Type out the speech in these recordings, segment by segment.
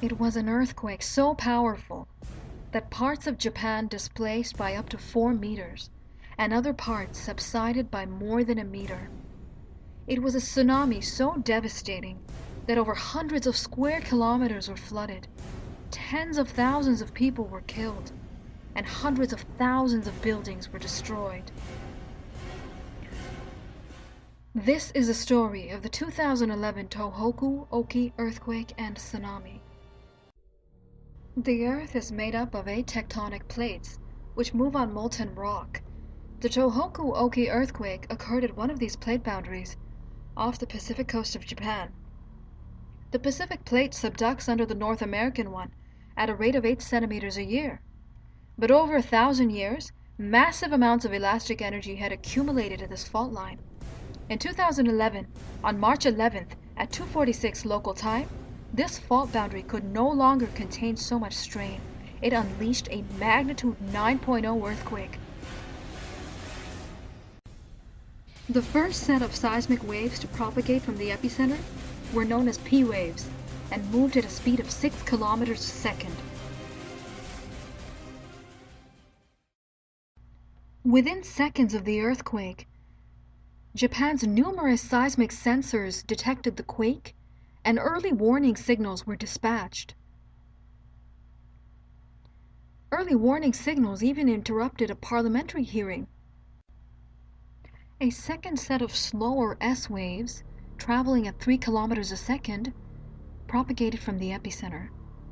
It was an earthquake so powerful that parts of Japan displaced by up to 4 meters, and other parts subsided by more than a meter. It was a tsunami so devastating that over hundreds of square kilometers were flooded, tens of thousands of people were killed, and hundreds of thousands of buildings were destroyed. This is a story of the 2011 Tohoku Oki earthquake and tsunami. The Earth is made up of 8 tectonic plates, which move on molten rock. The Tohoku Oki earthquake occurred at one of these plate boundaries, off the Pacific coast of Japan. The Pacific plate subducts under the North American one at a rate of 8 centimeters a year. But over 1,000 years, massive amounts of elastic energy had accumulated at this fault line. In 2011, on March 11th at 2:46 local time, this fault boundary could no longer contain so much strain. It unleashed a magnitude 9.0 earthquake. The first set of seismic waves to propagate from the epicenter were known as P waves and moved at a speed of 6 kilometers a second. Within seconds of the earthquake, Japan's numerous seismic sensors detected the quake, and early warning signals were dispatched. Early warning signals even interrupted a parliamentary hearing. A second set of slower S waves, traveling at 3 kilometers a second, propagated from the epicenter.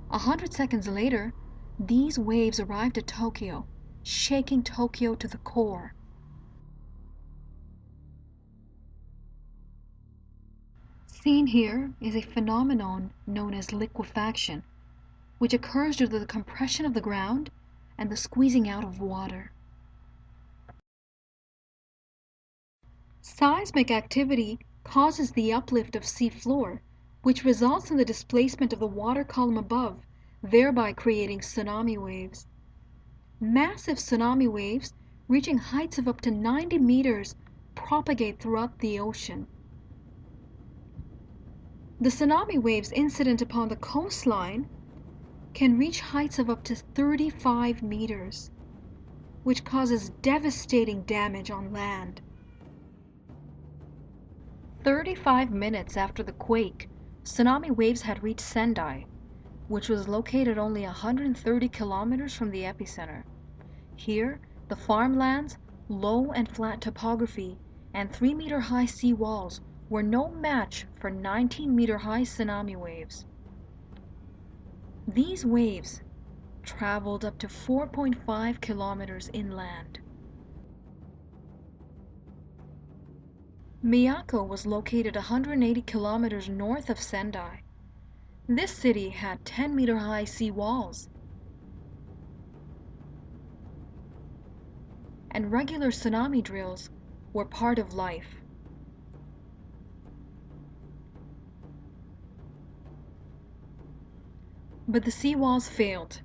100 seconds later, these waves arrived at Tokyo, shaking Tokyo to the core. Seen here is a phenomenon known as liquefaction, which occurs due to the compression of the ground and the squeezing out of water. Seismic activity causes the uplift of seafloor, which results in the displacement of the water column above, thereby creating tsunami waves. Massive tsunami waves, reaching heights of up to 90 meters, propagate throughout the ocean. The tsunami waves incident upon the coastline can reach heights of up to 35 meters, which causes devastating damage on land. 35 minutes after the quake, tsunami waves had reached Sendai, which was located only 130 kilometers from the epicenter. Here, the farmlands, low and flat topography, and 3-meter high sea walls were no match for 19-meter high tsunami waves. These waves traveled up to 4.5 kilometers inland. Miyako was located 180 kilometers north of Sendai. This city had 10-meter high sea walls, and regular tsunami drills were part of life. But the seawalls failed.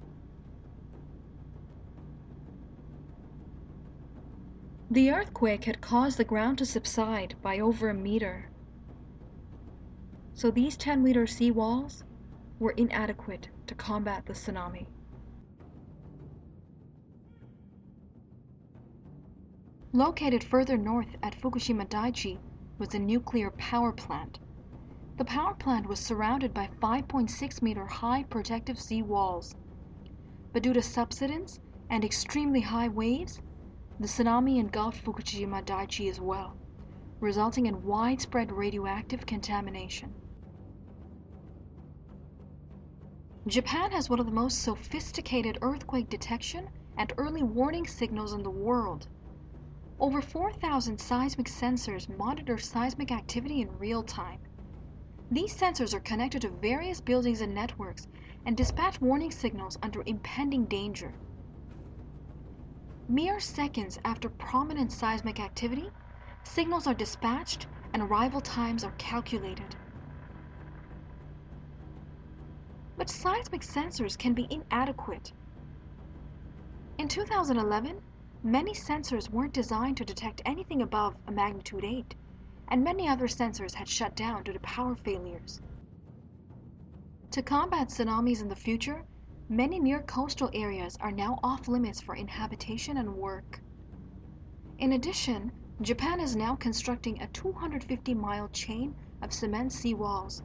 The earthquake had caused the ground to subside by over a meter. So these 10-meter seawalls were inadequate to combat the tsunami. Located further north at Fukushima Daiichi was a nuclear power plant. The power plant was surrounded by 5.6-meter high protective sea walls. But due to subsidence and extremely high waves, the tsunami engulfed Fukushima Daiichi as well, resulting in widespread radioactive contamination. Japan has one of the most sophisticated earthquake detection and early warning signals in the world. Over 4,000 seismic sensors monitor seismic activity in real time. These sensors are connected to various buildings and networks and dispatch warning signals under impending danger. Mere seconds after prominent seismic activity, signals are dispatched and arrival times are calculated. But seismic sensors can be inadequate. In 2011, many sensors weren't designed to detect anything above a magnitude 8, and many other sensors had shut down due to power failures. To combat tsunamis in the future, many near coastal areas are now off limits for inhabitation and work. In addition, Japan is now constructing a 250-mile chain of cement seawalls,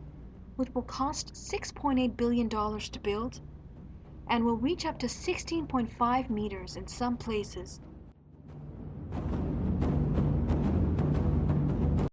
which will cost $6.8 billion to build and will reach up to 16.5 meters in some places,